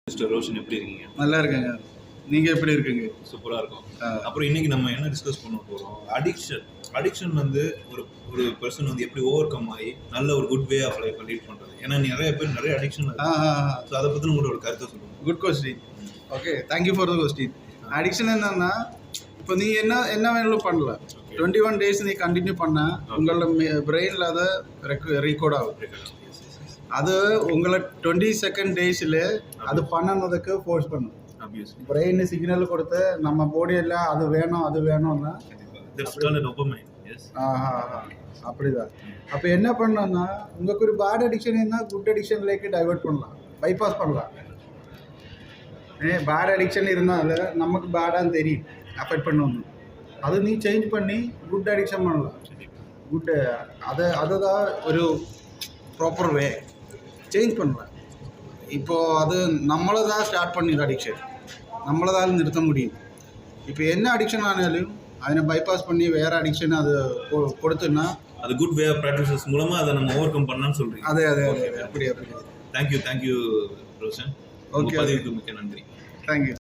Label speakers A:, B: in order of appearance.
A: Mister Roshan எப்படி இருக்கீங்க?
B: நல்லா இருக்கேங்க. நீங்க எப்படி இருக்கீங்க?
A: சூப்பரா இருக்கும். அப்புறம் இன்னைக்கு நம்ம என்ன டிஸ்கஸ் பண்ண போறோம்? அடிக்ஷன் வந்து ஒரு ஒரு பர்சன் வந்து எப்படி ஓவர் கம் ஆகி நல்ல ஒரு good way of life lead பண்றது. ஏன்னா நிறைய பேர் நிறைய அடிக்ஷன் ஸோ அதை பத்தி உங்களோட கருத்தை சொல்லுங்க.
B: Good question. Okay, thank you for the question. Addiction என்னன்னா, இப்போ நீ என்ன வேணாலும் பண்ணலாம். 21 days நீ கண்டினியூ பண்ண உங்களோட பிரெயினில் அதை ரெக்கார்ட் ஆகும். அது உங்களை 22nd daysல அது பண்ணனதுக்கு ஃபோர்ஸ் பண்ணும். பிரெயின் சிக்னல் கொடுத்து நம்ம பாடியில் அது வேணும்னா அப்படிதான். அப்போ என்ன பண்ணோம்னா, உங்களுக்கு ஒரு பேட் அடிக்ஷன் இருந்தால் குட் அடிக்ஷன்லேக்கு டைவர்ட் பண்ணலாம், பைபாஸ் பண்ணலாம். பேட் அடிக்ஷன் இருந்தால் நமக்கு பேடான்னு தெரியும், அஃபெக்ட் பண்ணணும். அது நீ சேஞ்ச் பண்ணி குட் அடிக்ஷன் பண்ணலாம். அதுதான் ஒரு ப்ராப்பர் வே. சேஞ்ச் பண்ணலாம். இப்போது அது நம்மளை தான் ஸ்டார்ட் பண்ணிது அடிக்ஷன், நம்மளை தான் நிறுத்த முடியும். இப்போ என்ன அடிக்ஷன் ஆனாலும் அதை பைபாஸ் பண்ணி வேறு அடிக்ஷன் அது கொடுத்துன்னா
A: அது குட் வே ஆஃப் ப்ராக்டிசஸ் மூலமாக அதை நம்ம ஓவர் கம் பண்ணலாம்னு சொல்கிறீங்க.
B: அதே அப்படி.
A: தேங்க்யூ ரோஷன்.
B: ஓகே,
A: பதிவுக்கு மிக்க நன்றி.
B: தேங்க்யூ.